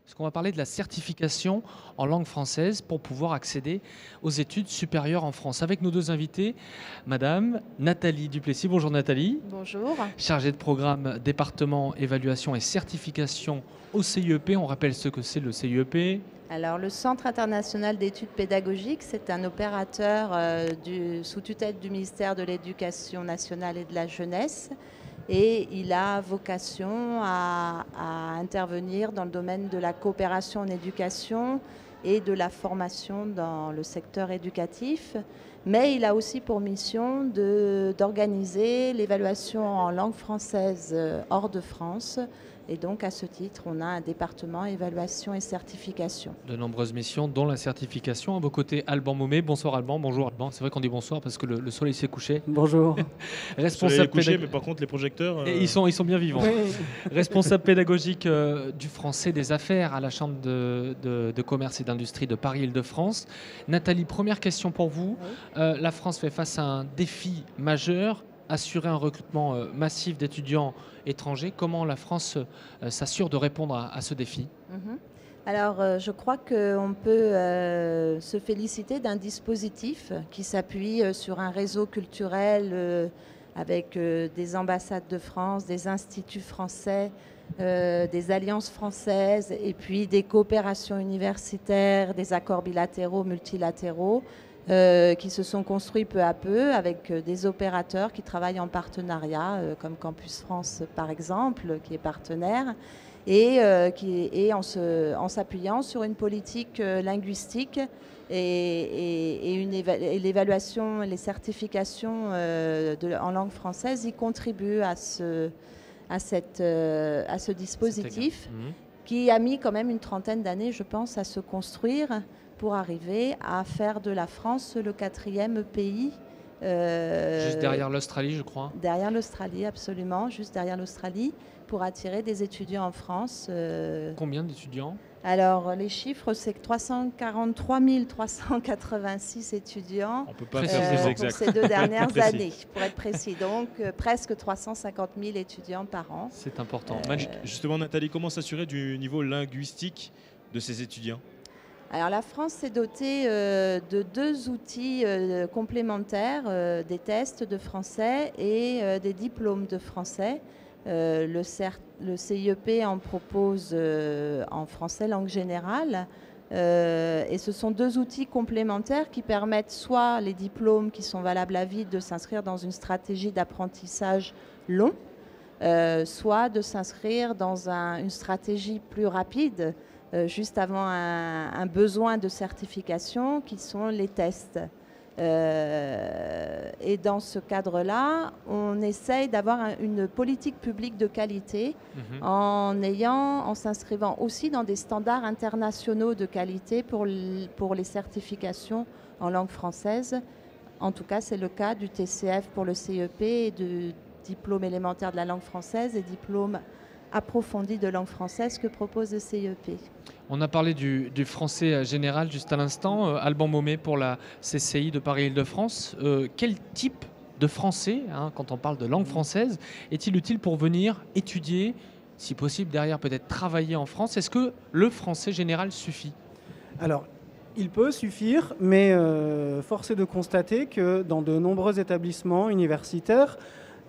Parce qu'on va parler de la certification en langue française pour pouvoir accéder aux études supérieures en France. Avec nos deux invités, Madame Nathalie Duplessis. Bonjour Nathalie. Bonjour. Chargée de programme département évaluation et certification au CIEP. On rappelle ce que c'est le CIEP. Alors, le Centre international d'études pédagogiques, c'est un opérateur sous tutelle du ministère de l'Éducation nationale et de la jeunesse. Et il a vocation à intervenir dans le domaine de la coopération en éducation et de la formation dans le secteur éducatif. Mais il a aussi pour mission d'organiser l'évaluation en langue française hors de France. Et donc, à ce titre, on a un département évaluation et certification. De nombreuses missions, dont la certification. À vos côtés, Alban Momé. Bonsoir Alban. Bonjour Alban. C'est vrai qu'on dit bonsoir parce que le soleil s'est couché. Bonjour. Responsable couché, mais par contre, les projecteurs... Et ils sont bien vivants. Oui. Responsable pédagogique du français des affaires à la Chambre de commerce et d'industrie de Paris-Île-de-France. Nathalie, première question pour vous. Oui. La France fait face à un défi majeur, assurer un recrutement massif d'étudiants étrangers. Comment la France s'assure de répondre à ce défi ? Alors, je crois qu'on peut se féliciter d'un dispositif qui s'appuie sur un réseau culturel avec des ambassades de France, des instituts français, des alliances françaises et puis des coopérations universitaires, des accords bilatéraux, multilatéraux qui se sont construits peu à peu avec des opérateurs qui travaillent en partenariat, comme Campus France par exemple, qui est partenaire, et en s'appuyant sur une politique linguistique et l'évaluation et les certifications en langue française y contribuent à ce dispositif qui a mis quand même une trentaine d'années, je pense, à se construire pour arriver à faire de la France le 4e pays. Juste derrière l'Australie, je crois. Derrière l'Australie, absolument, juste derrière l'Australie, pour attirer des étudiants en France. Combien d'étudiants ? Alors, les chiffres, c'est que 343 386 étudiants On peut pas faire plus exact. pour ces 2 dernières années, pour être précis. Donc, presque 350 000 étudiants par an. C'est important. Justement, Nathalie, comment s'assurer du niveau linguistique de ces étudiants ? Alors la France s'est dotée de 2 outils complémentaires, des tests de français et des diplômes de français. Le CIEP en propose en français langue générale et ce sont 2 outils complémentaires qui permettent soit les diplômes qui sont valables à vie de s'inscrire dans une stratégie d'apprentissage long, soit de s'inscrire dans une stratégie plus rapide juste avant un besoin de certification qui sont les tests. Et dans ce cadre-là, on essaye d'avoir une politique publique de qualité en s'inscrivant aussi dans des standards internationaux de qualité pour les certifications en langue française. En tout cas, c'est le cas du TCF pour le CEP et de diplôme élémentaire de la langue française et diplôme approfondi de langue française que propose le CIEP. On a parlé du français général juste à l'instant. Alban Momé pour la CCI de Paris-Île-de-France. Quel type de français, quand on parle de langue française, est-il utile pour venir étudier, si possible derrière peut-être travailler en France ? Est-ce que le français général suffit ? Alors, il peut suffire, mais force est de constater que dans de nombreux établissements universitaires,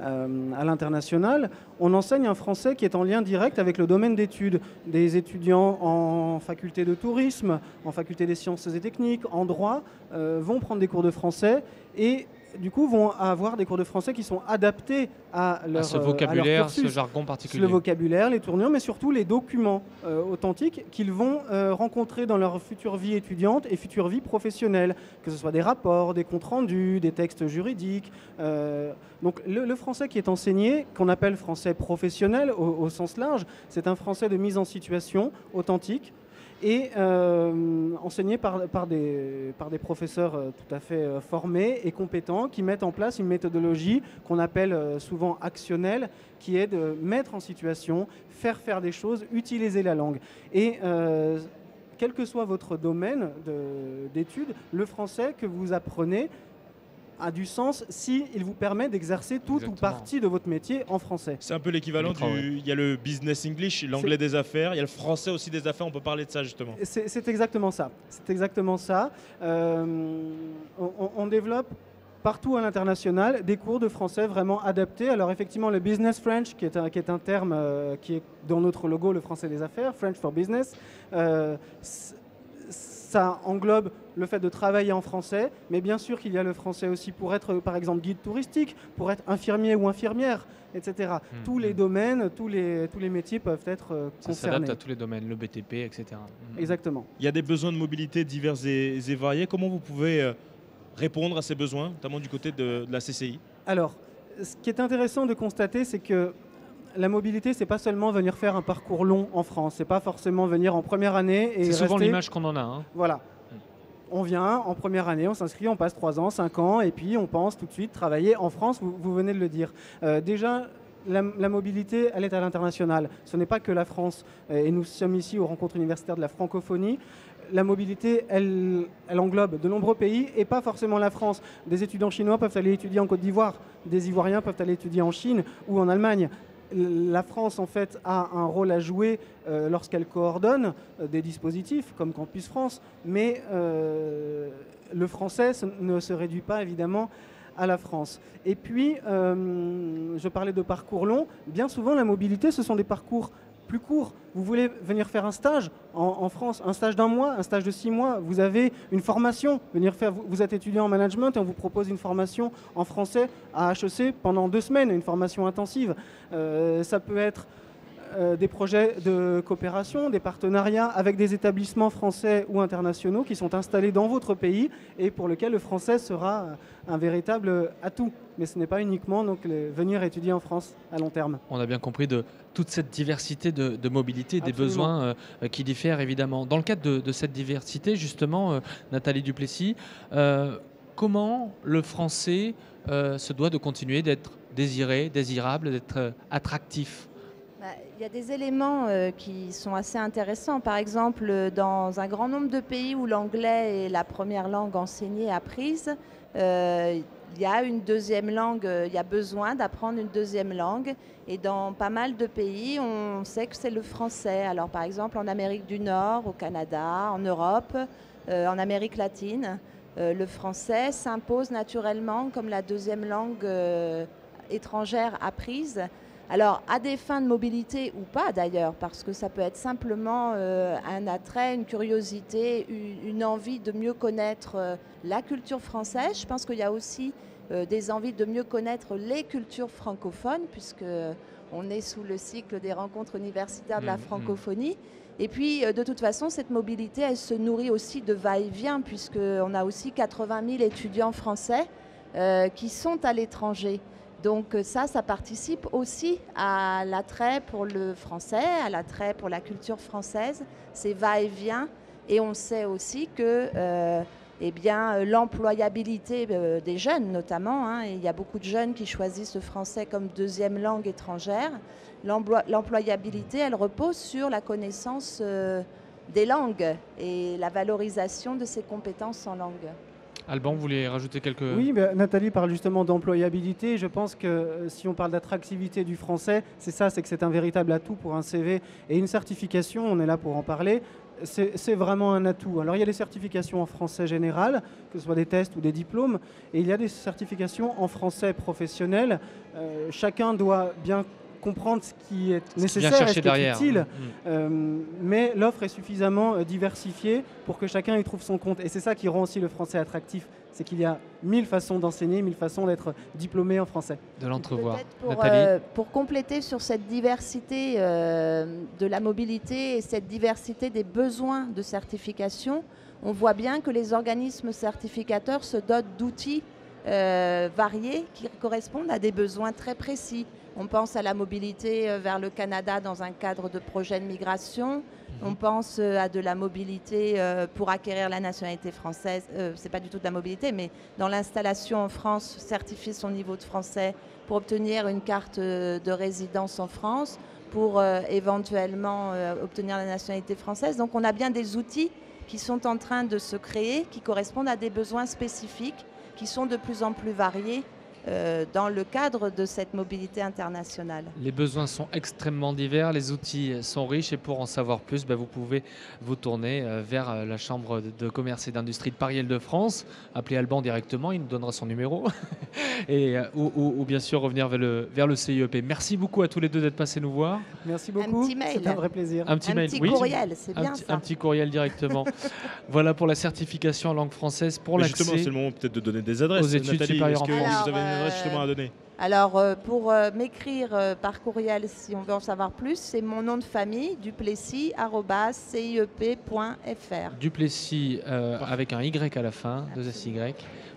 à l'international, on enseigne un français qui est en lien direct avec le domaine d'études. Des étudiants en faculté de tourisme, en faculté des sciences et techniques, en droit, vont prendre des cours de français et du coup vont avoir des cours de français qui sont adaptés à leur ce vocabulaire, à leur cursus. ce jargon particulier. Le vocabulaire, les tournures, mais surtout les documents authentiques qu'ils vont rencontrer dans leur future vie étudiante et future vie professionnelle, que ce soit des rapports, des comptes rendus, des textes juridiques. Donc le français qui est enseigné, qu'on appelle français professionnel au sens large, c'est un français de mise en situation authentique, et enseigné par des professeurs tout à fait formés et compétents qui mettent en place une méthodologie qu'on appelle souvent actionnelle, qui est de mettre en situation, faire des choses, utiliser la langue. Et quel que soit votre domaine d'études, le français que vous apprenez a du sens s'il vous permet d'exercer tout ou Exactement. partie de votre métier en français. C'est un peu l'équivalent Ultra, ouais. il y a le business English, l'anglais des affaires, il y a le français aussi des affaires, on peut parler de ça justement. C'est exactement ça. C'est exactement ça. On développe partout à l'international des cours de français vraiment adaptés. Alors effectivement, le business French, qui est un terme qui est dans notre logo, le français des affaires, French for Business, ça englobe le fait de travailler en français, mais bien sûr qu'il y a le français aussi pour être, par exemple, guide touristique, pour être infirmier ou infirmière, etc. Tous les domaines, tous les métiers peuvent être Ça concernés. s'adapte à tous les domaines, le BTP, etc. Exactement. Il y a des besoins de mobilité divers et variés. Comment vous pouvez répondre à ces besoins, notamment du côté de la CCI? Alors, ce qui est intéressant de constater, c'est que la mobilité, c'est pas seulement venir faire un parcours long en France. C'est pas forcément venir en première année et C'est souvent rester. l'image qu'on en a. Hein. Voilà. On vient en première année, on s'inscrit, on passe 3 ans, 5 ans, et puis on pense tout de suite travailler en France, vous venez de le dire. Déjà, la mobilité, elle est à l'international. Ce n'est pas que la France. Et nous sommes ici aux rencontres universitaires de la francophonie. La mobilité, elle englobe de nombreux pays et pas forcément la France. Des étudiants chinois peuvent aller étudier en Côte d'Ivoire. Des Ivoiriens peuvent aller étudier en Chine ou en Allemagne. La France, en fait, a un rôle à jouer lorsqu'elle coordonne des dispositifs comme Campus France, mais le français ne se réduit pas, évidemment, à la France. Et puis, je parlais de parcours longs. Bien souvent, la mobilité, ce sont des parcours plus court. Vous voulez venir faire un stage en France, un stage d'1 mois, un stage de 6 mois, vous avez une formation, vous êtes étudiant en management et on vous propose une formation en français à HEC pendant 2 semaines, une formation intensive. Ça peut être des projets de coopération, des partenariats avec des établissements français ou internationaux qui sont installés dans votre pays et pour lesquels le français sera un véritable atout. Mais ce n'est pas uniquement donc, venir étudier en France à long terme. On a bien compris de toute cette diversité de mobilité, des Absolument. besoins qui diffèrent évidemment. Dans le cadre de cette diversité, justement, Nathalie Duplessis, comment le français se doit de continuer d'être désiré, désirable, d'être attractif? Il y a des éléments qui sont assez intéressants. Par exemple, dans un grand nombre de pays où l'anglais est la première langue enseignée, apprise, il y a une deuxième langue, il y a besoin d'apprendre une deuxième langue. Et dans pas mal de pays, on sait que c'est le français. Alors par exemple, en Amérique du Nord, au Canada, en Europe, en Amérique latine, le français s'impose naturellement comme la deuxième langue étrangère apprise. Alors, à des fins de mobilité ou pas d'ailleurs, parce que ça peut être simplement un attrait, une curiosité, une envie de mieux connaître la culture française. Je pense qu'il y a aussi des envies de mieux connaître les cultures francophones, puisqu'on est sous le cycle des rencontres universitaires de la francophonie. Et puis, de toute façon, cette mobilité, elle se nourrit aussi de va-et-vient, puisqu'on a aussi 80 000 étudiants français qui sont à l'étranger. Donc ça participe aussi à l'attrait pour le français, à l'attrait pour la culture française, ces va-et-vient. Et on sait aussi que l'employabilité des jeunes notamment, hein, il y a beaucoup de jeunes qui choisissent le français comme deuxième langue étrangère. L'employabilité, elle repose sur la connaissance des langues et la valorisation de ses compétences en langue. Alban, vous voulez rajouter quelques... Oui, Nathalie parle justement d'employabilité. Je pense que si on parle d'attractivité du français, c'est que c'est un véritable atout pour un CV et une certification, on est là pour en parler. C'est vraiment un atout. Alors il y a des certifications en français général, que ce soit des tests ou des diplômes, et il y a des certifications en français professionnel. Chacun doit bien comprendre ce qui est nécessaire et ce qui est utile, mais l'offre est suffisamment diversifiée pour que chacun y trouve son compte. Et c'est ça qui rend aussi le français attractif, c'est qu'il y a 1000 façons d'enseigner, 1000 façons d'être diplômé en français. De l'entrevoir. Pour compléter sur cette diversité de la mobilité et cette diversité des besoins de certification, on voit bien que les organismes certificateurs se dotent d'outils variés qui correspondent à des besoins très précis. On pense à la mobilité vers le Canada dans un cadre de projet de migration. On pense à de la mobilité pour acquérir la nationalité française. C'est pas du tout de la mobilité, mais dans l'installation en France, certifier son niveau de français pour obtenir une carte de résidence en France, pour éventuellement obtenir la nationalité française. Donc on a bien des outils qui sont en train de se créer, qui correspondent à des besoins spécifiques. qui sont de plus en plus variés dans le cadre de cette mobilité internationale. Les besoins sont extrêmement divers, les outils sont riches et pour en savoir plus, vous pouvez vous tourner vers la Chambre de commerce et d'industrie de Paris-Île-de-France. Appelez Alban directement, il nous donnera son numéro. ou bien sûr revenir vers le CIEP. Merci beaucoup à tous les deux d'être passés nous voir. Merci beaucoup. Un petit mail. C'est un vrai plaisir. Un petit mail, oui. Courriel, c'est bien ça. Un petit courriel directement. Voilà pour la certification en langue française, pour Mais l'accès justement, c'est le moment peut-être de donner des adresses. aux études Nathalie, supérieures en est-ce que France. vous avez une adresse justement à donner? Alors, pour m'écrire par courriel, si on veut en savoir plus, c'est mon nom de famille, duplessis@ciep.fr. Duplessis avec un Y à la fin, 2 SY.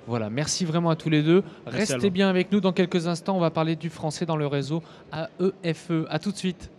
Voilà, merci vraiment à tous les deux. Merci, Restez Alban. bien avec nous. Dans quelques instants, on va parler du français dans le réseau AEFE. À tout de suite.